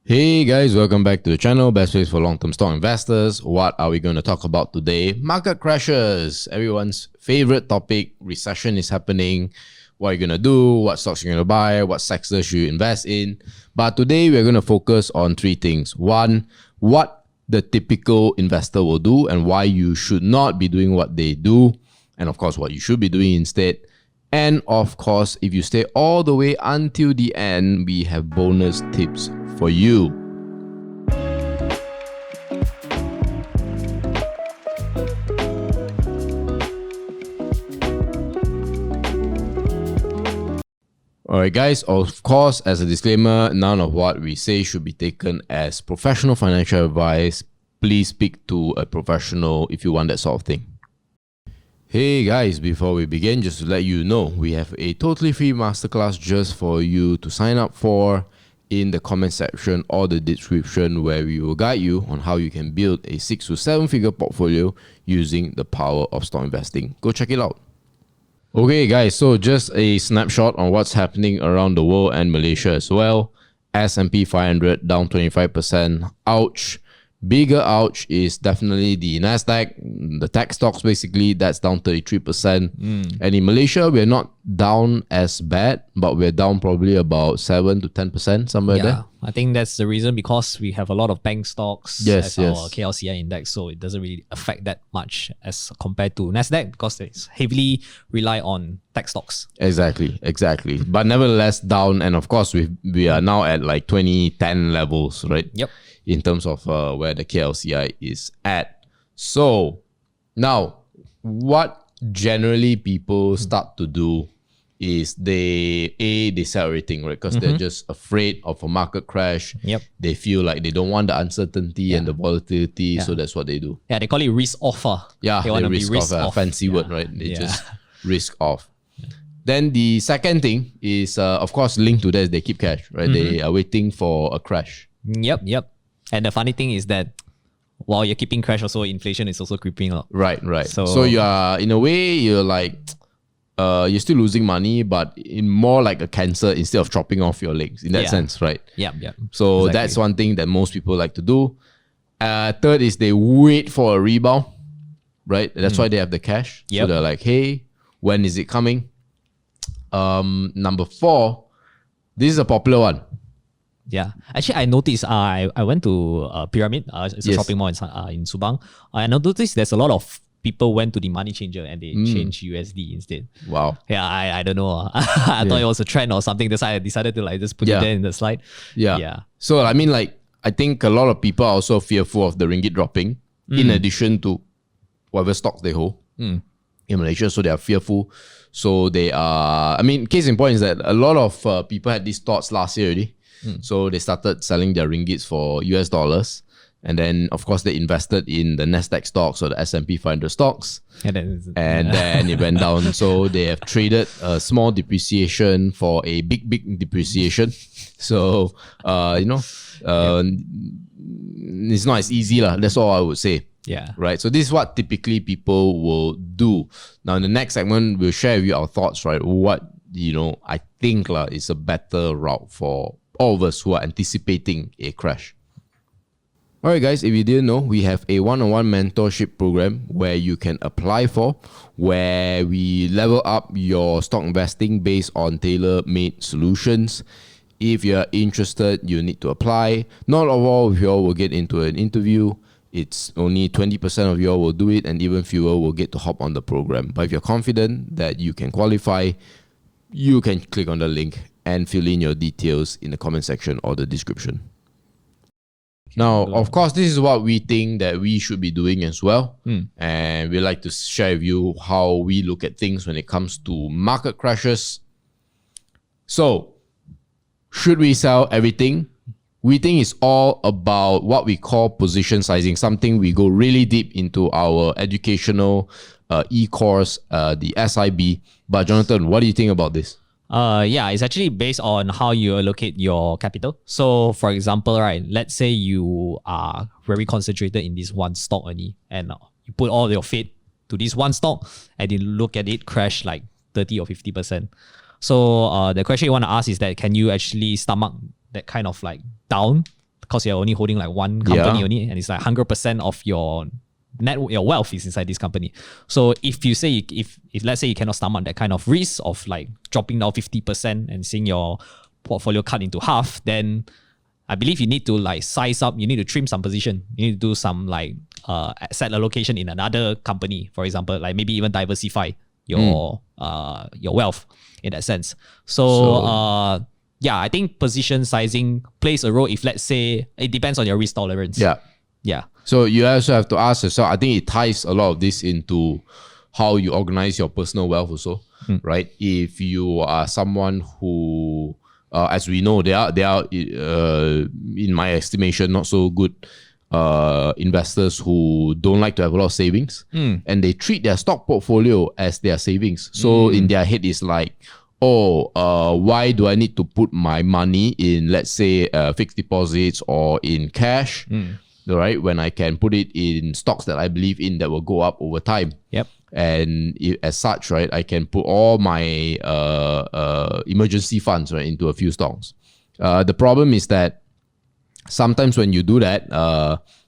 Hey guys, welcome back to the channel, best place for long-term stock investors. What are we going to talk about today? Market crashes, everyone's favorite topic. Recession is happening. What are you going to do? What stocks you're going to buy? What sectors should you invest in? But today we're going to focus on three things. One, what the typical investor will do and why you should not be doing what they do. And of course, what you should be doing instead. And of course, if you stay all the way until the end, we have bonus tips for you. Alright guys, of course, as a disclaimer, none of what we say should be taken as professional financial advice. Please speak to a professional if you want that sort of thing. Hey guys, before we begin, just to let you know, we have a totally free masterclass just for you to sign up for in the comment section or the description, where we will guide you on how you can build a 6 to 7 figure portfolio using the power of stock investing. Go check it out. Okay guys, so just a snapshot on what's happening around the world and Malaysia as well. S&P 500 down 25%. Ouch. Bigger ouch is definitely the Nasdaq, the tech stocks basically, that's down 33%. And in Malaysia, we're not down as bad, but we're down probably about 7 to 10%, somewhere there. I think that's the reason, because we have a lot of bank stocks as our KLCI index, so it doesn't really affect that much as compared to Nasdaq, because it's heavily rely on tech stocks. Exactly. But nevertheless, down, and of course, we are now at like 2010 levels, right? Yep. In terms of where the KLCI is at. So now, what generally people start to do is they sell everything, right? Because they're just afraid of a market crash. Yep. They feel like they don't want the uncertainty and the volatility, so that's what they do. Yeah, they call it risk offer. Yeah, they want to be risk off. off. Fancy word, right? They just risk off. Then the second thing is, of course, linked to that, they keep cash, right? They are waiting for a crash. Yep. And the funny thing is that while you're keeping cash, also inflation is also creeping up. Right. So you are, in a way, you're like, you're still losing money, but in more like a cancer instead of chopping off your legs, in that sense, right? Yeah. So that's one thing that most people like to do. Third is they wait for a rebound, right? That's why they have the cash. So they're like, hey, when is it coming? Number 4, this is a popular one. Yeah, actually, I noticed. I went to Pyramid. It's a shopping mall in Subang. I noticed there's a lot of people went to the money changer and they changed USD instead. Wow. Yeah, I don't know. I thought it was a trend or something. That's why I decided to like just put it there in the slide. Yeah. So I mean, like, I think a lot of people are also fearful of the ringgit dropping, in addition to whatever stocks they hold in Malaysia. So they are fearful. So they are. I mean, case in point is that a lot of people had these thoughts last year already. So they started selling their ringgits for US dollars. And then, of course, they invested in the Nasdaq stocks or the S&P 500 stocks. And then it went down. So they have traded a small depreciation for a big depreciation. So, it's not as easy. That's all I would say. Yeah. Right. So this is what typically people will do. Now, in the next segment, we'll share with you our thoughts, right? What, I think is a better route for all of us who are anticipating a crash. Alright guys, if you didn't know, we have a one-on-one mentorship program where you can apply for, where we level up your stock investing based on tailor-made solutions. If you're interested, you need to apply. Not all of you all will get into an interview. It's only 20% of you all will do it, and even fewer will get to hop on the program. But if you're confident that you can qualify, you can click on the link and fill in your details in the comment section or the description. Now, of course, this is what we think that we should be doing as well. And we like to share with you how we look at things when it comes to market crashes. So, should we sell everything? We think it's all about what we call position sizing, something we go really deep into our educational e-course, the SIB. But Jonathan, what do you think about this? Yeah, it's actually based on how you allocate your capital. So for example, right, let's say you are very concentrated in this one stock only, and you put all your faith to this one stock, and you look at it crash like 30 or 50%. So the question you want to ask is that, can you actually stomach that kind of like down because you're only holding like one company only, and it's like 100% of your your wealth is inside this company. So if you say, if let's say you cannot stomach that kind of risk of like dropping down 50% and seeing your portfolio cut into half, then I believe you need to like size up, you need to trim some position. You need to do some like asset allocation in another company, for example, like maybe even diversify your wealth in that sense. So yeah, I think position sizing plays a role if, let's say, it depends on your risk tolerance. Yeah. So you also have to ask yourself, I think it ties a lot of this into how you organize your personal wealth also, right? If you are someone who, as we know, they are in my estimation, not so good investors who don't like to have a lot of savings, and they treat their stock portfolio as their savings. So in their head, it's like, why do I need to put my money in, let's say, fixed deposits or in cash, right? When I can put it in stocks that I believe in that will go up over time. And as such, right, I can put all my emergency funds, right, into a few stocks. The problem is that sometimes when you do that,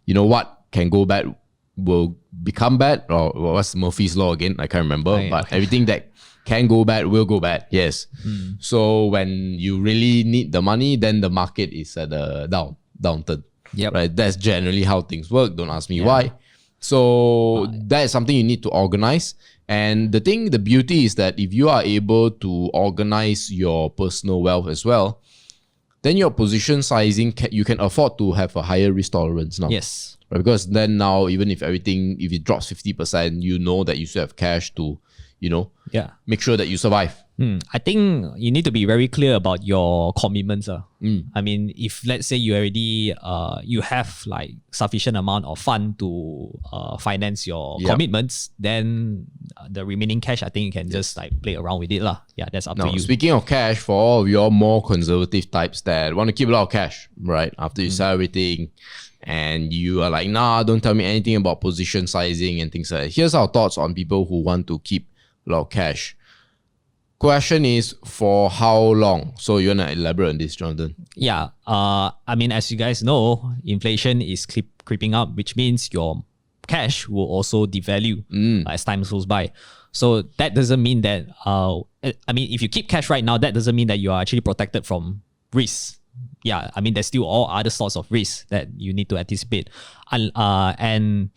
what can go bad will become bad. Or what's Murphy's Law again? I can't remember. But everything that can go bad will go bad. Yes. So when you really need the money, then the market is at a downturn. Right. That's generally how things work. Don't ask me why. So that is something you need to organize. And the beauty is that if you are able to organize your personal wealth as well, then your position sizing, you can afford to have a higher risk tolerance now. Yes. Right? Because then now, even if it drops 50%, you know that you still have cash to, make sure that you survive. I think you need to be very clear about your commitments. I mean, if let's say you already you have like sufficient amount of fund to finance your commitments, then the remaining cash, I think you can just like play around with it lah. Yeah, that's up to you. Speaking of cash, for all of your more conservative types that want to keep a lot of cash, right? After you sell everything, and you are like, nah, don't tell me anything about position sizing and things like that. Here's our thoughts on people who want to keep a lot of cash. Question is, for how long? So you want to elaborate on this, Jonathan? Yeah. I mean, as you guys know, inflation is creeping up, which means your cash will also devalue as time goes by. So that doesn't mean that, if you keep cash right now, that doesn't mean that you are actually protected from risk. Yeah, I mean, there's still all other sorts of risks that you need to anticipate. And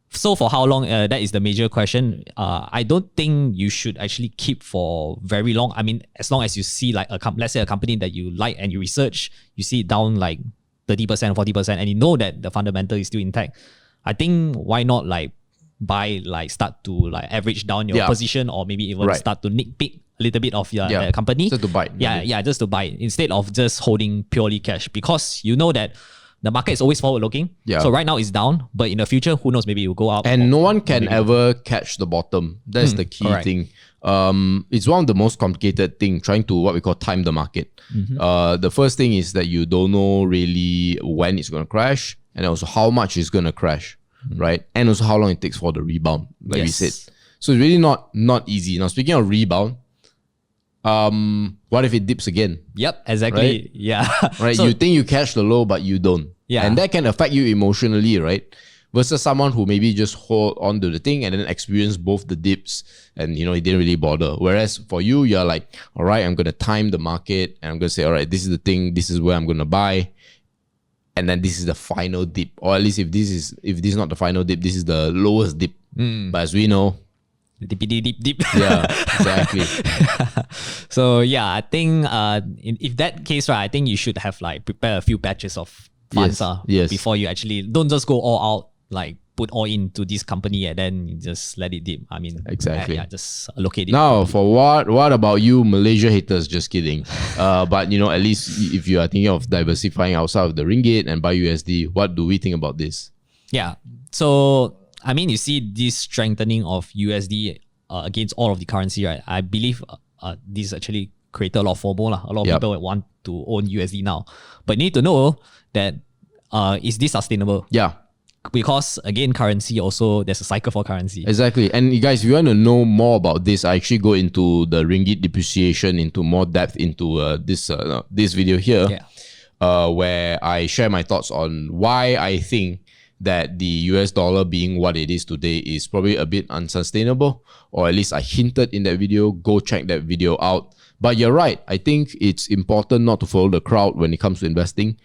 so for how long, that is the major question. I don't think you should actually keep for very long. I mean, as long as you see like let's say a company that you like and you research, you see it down like 30%, 40%, and you know that the fundamental is still intact. I think why not like buy, like start to like average down your position, or maybe even start to nitpick a little bit of your company. Just to buy. Just to buy instead of just holding purely cash, because you know that the market is always forward-looking. So right now it's down, but in the future, who knows, maybe it will go up. And no one can ever catch the bottom. That's the key thing. It's one of the most complicated things, trying to what we call time the market. The first thing is that you don't know really when it's going to crash, and also how much it's going to crash, right? And also how long it takes for the rebound, like we said. So it's really not easy. Now, speaking of rebound, what if it dips again? Yep, exactly. Right? Yeah. Right. So, you think you catch the low, but you don't. Yeah. And that can affect you emotionally, right? Versus someone who maybe just hold on to the thing and then experience both the dips, and it didn't really bother. Whereas for you, you're like, all right, I'm gonna time the market, and I'm gonna say, all right, this is the thing, this is where I'm gonna buy, and then this is the final dip. Or at least if this is not the final dip, this is the lowest dip. But as we know, dip. Yeah, exactly. So yeah, I think if that case, right, I think you should have like prepare a few batches of funds before you actually don't just go all out, like put all into this company and then you just let it dip. I mean, exactly. Just allocate it. Now, for what about you Malaysia haters? Just kidding. But at least if you are thinking of diversifying outside of the ringgit and buy USD, what do we think about this? Yeah. So I mean, you see this strengthening of USD against all of the currency, right? I believe this actually created a lot of FOMO. A lot of people want to own USD now. But you need to know that is this sustainable? Yeah. Because again, currency also, there's a cycle for currency. Exactly. And you guys, if you want to know more about this, I actually go into the ringgit depreciation into more depth into this video here. where I share my thoughts on why I think that the US dollar being what it is today is probably a bit unsustainable, or at least I hinted in that video. Go check that video out. But you're right. I think it's important not to follow the crowd when it comes to investing.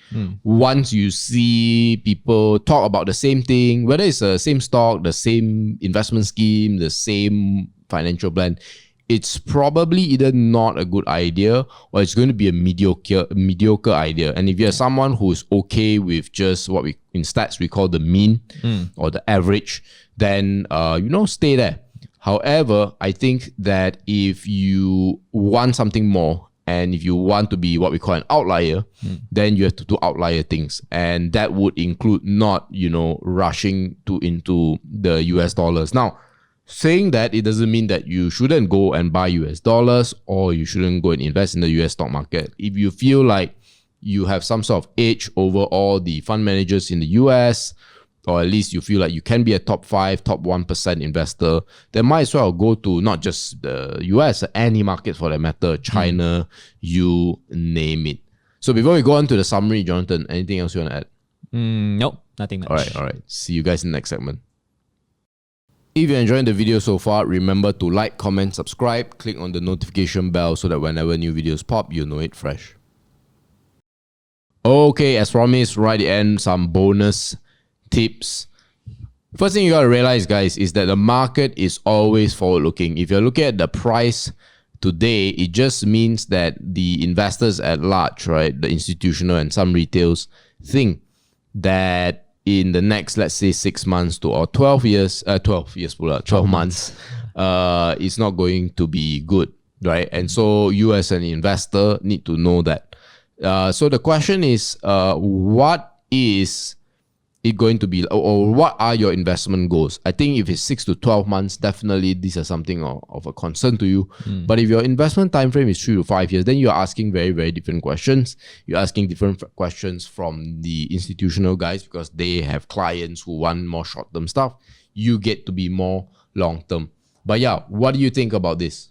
Once you see people talk about the same thing, whether it's the same stock, the same investment scheme, the same financial plan, it's probably either not a good idea or it's going to be a mediocre idea. And if you're someone who's okay with just what we in stats we call the mean or the average, then stay there. However, I think that if you want something more and if you want to be what we call an outlier, then you have to do outlier things. And that would include not, rushing into the US dollars. Now, saying that, it doesn't mean that you shouldn't go and buy US dollars or you shouldn't go and invest in the US stock market. If you feel like you have some sort of edge over all the fund managers in the US, or at least you feel like you can be a top 5, top 1% investor, then might as well go to not just the US, any market for that matter, China, you name it. So before we go on to the summary, Jonathan, anything else you want to add? Nope, nothing much. All right. See you guys in the next segment. If you're enjoying the video so far, remember to like, comment, subscribe, click on the notification bell so that whenever new videos pop, you'll know it fresh. Okay, as promised, right at the end, some bonus tips. First thing you got to realize, guys, is that the market is always forward-looking. If you're looking at the price today, it just means that the investors at large, right, the institutional and some retails, think that in the next, let's say, 6 months to or 12 months, it's not going to be good, right? And so you as an investor need to know that. So the question is, what is it going to be, or what are your investment goals? I think if it's 6 to 12 months, definitely these are something of a concern to you. But if your investment time frame is 3 to 5 years, then you're asking very, very different questions. You're asking different questions from the institutional guys because they have clients who want more short-term stuff. You get to be more long-term. But yeah, what do you think about this?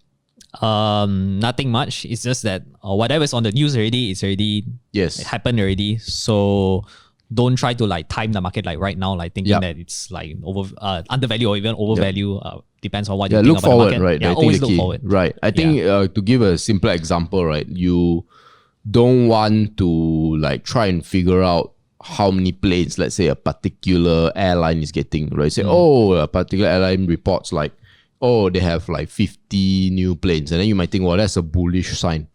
Nothing much. It's just that whatever's on the news already, it happened already. So don't try to like time the market like right now, like thinking that it's like undervalue or even overvalue. Depends on what you think look about forward, the market. right? Yeah, always look forward. Right. I think to give a simpler example, right, you don't want to like try and figure out how many planes, let's say a particular airline is getting, right? Say, a particular airline reports like, they have like 50 new planes. And then you might think, well, that's a bullish sign.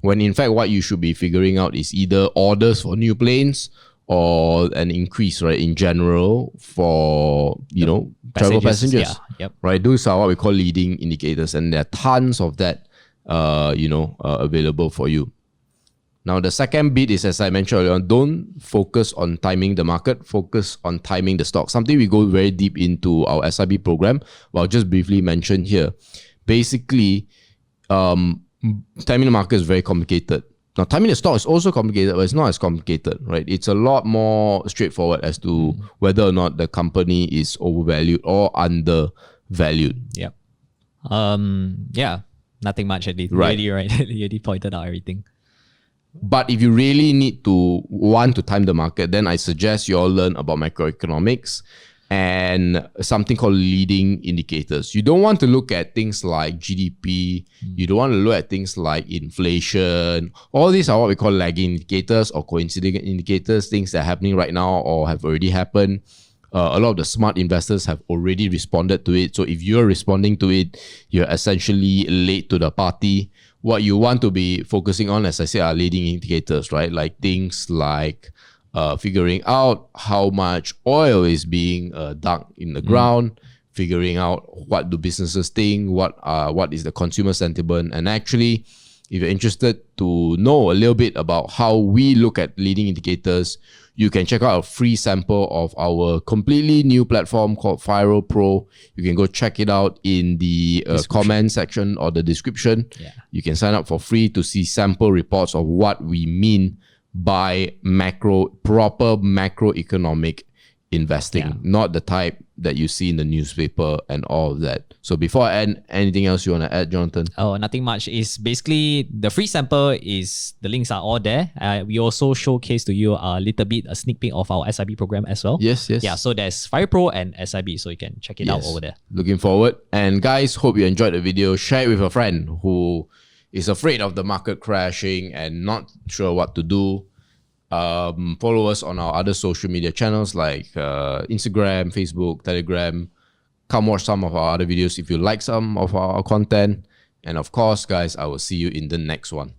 When in fact, what you should be figuring out is either orders for new planes or an increase, right, in general for, travel passengers. Right? Those are what we call leading indicators. And there are tons of that, available for you. Now, the second bit is, as I mentioned earlier on, don't focus on timing the market, focus on timing the stock. Something we go very deep into our SIB program, but I'll just briefly mention here. Basically, timing the market is very complicated. Now, timing the stock is also complicated, but it's not as complicated, right? It's a lot more straightforward as to whether or not the company is overvalued or undervalued. Yeah. Nothing much at least. Right. You already pointed out everything. But if you really want to time the market, then I suggest you all learn about macroeconomics and something called leading indicators. You don't want to look at things like GDP. You don't want to look at things like inflation. All these are what we call lagging indicators or coinciding indicators, things that are happening right now or have already happened. A lot of the smart investors have already responded to it. So if you're responding to it, you're essentially late to the party. What you want to be focusing on, as I said, are leading indicators, right? Like things like figuring out how much oil is being dug in the ground, figuring out what do businesses think, what is the consumer sentiment. And actually, if you're interested to know a little bit about how we look at leading indicators, you can check out a free sample of our completely new platform called FIRL Pro. You can go check it out in the comment section or the description. Yeah. You can sign up for free to see sample reports of what we mean by proper macroeconomic investing, not the type that you see in the newspaper and all of that. So before I end, anything else you want to add, Jonathan? Oh, nothing much. Is basically the free sample is the links are all there. We also showcase to you a little bit a sneak peek of our SIB program as well. Yes. Yeah, so there's FIRL Pro and SIB, so you can check it out over there. Looking forward. And guys, hope you enjoyed the video. Share it with a friend who is afraid of the market crashing and not sure what to do. Follow us on our other social media channels like Instagram, Facebook, Telegram. Come watch some of our other videos if you like some of our content. And of course, guys, I will see you in the next one.